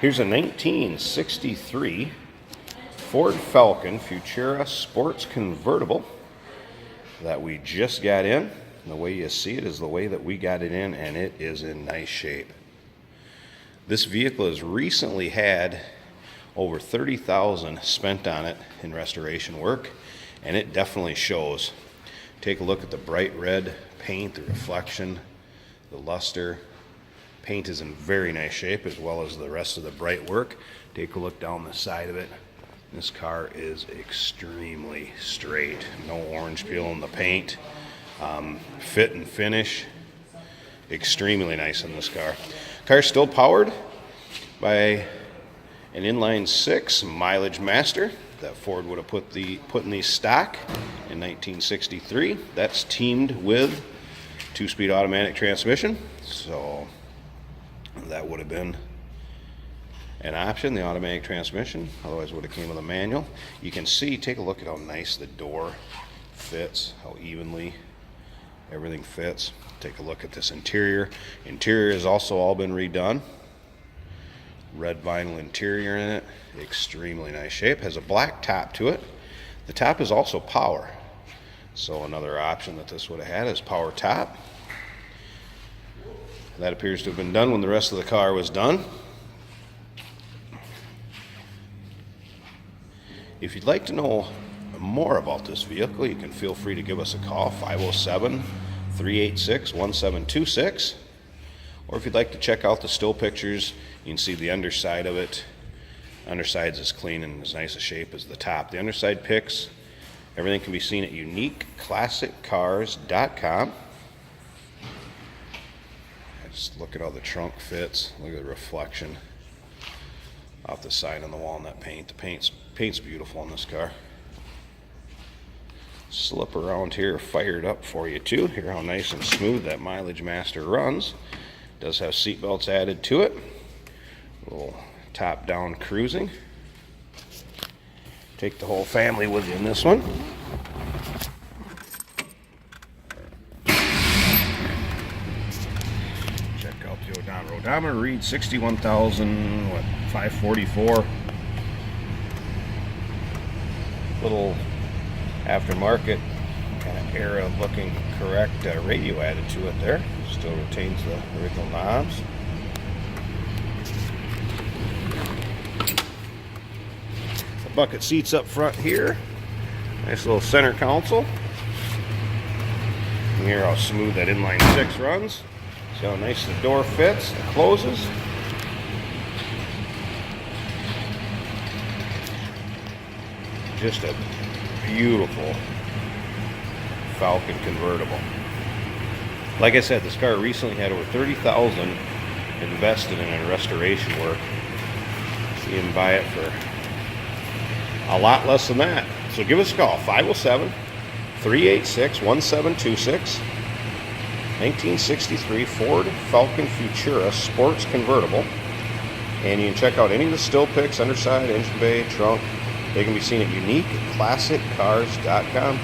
Here's a 1963 Ford Falcon Futura Sports Convertible that we just got in. And the way you see it is the way that we got it in, and it is in nice shape. This vehicle has recently had over 30,000 spent on it in restoration work, and it definitely shows. Take a look at the bright red paint, the reflection, the luster. Paint is in very nice shape, as well as the rest of the bright work. Take a look down the side of it. This car is extremely straight. No orange peel in the paint. Fit and finish, extremely nice in this car. Car's still powered by an inline 6 mileage master that Ford would have put in the stock in 1963. That's teamed with 2-speed automatic transmission, so that would have been an option, the automatic transmission. Otherwise would have came with a manual. You can see, take a look at how nice the door fits, how evenly everything fits. Take a look at this interior. Interior has also all been redone. Red vinyl interior in it, extremely nice shape. Has a black top to it. The top is also power, so another option that this would have had is power top. That appears to have been done when the rest of the car was done. If you'd like to know more about this vehicle, you can feel free to give us a call, 507-386-1726. Or if you'd like to check out the still pictures, you can see the underside of it. Underside's as clean and as nice a shape as the top. The underside pics, everything can be seen at uniqueclassiccars.com. Just look at how the trunk fits. Look at the reflection off the side on the wall and that paint. The paint's beautiful on this car. Slip around here fired up for you too. Hear how nice and smooth that mileage master runs. Does have seat belts added to it. A little top down cruising. Take the whole family with you in this one. Check out the odometer. Odometer reads 61,544. Little aftermarket kind of era looking correct radio added to it there. Still retains the original knobs. The bucket seats up front here. Nice little center console. You hear how smooth that inline 6 runs. See how nice the door fits and closes. Just a beautiful Falcon convertible. Like I said, this car recently had over 30,000 invested in restoration work. You can buy it for a lot less than that. So give us a call, 507-386-1726. 1963 Ford Falcon Futura Sports Convertible. And you can check out any of the still pics, underside, engine bay, trunk. They can be seen at uniqueclassiccars.com.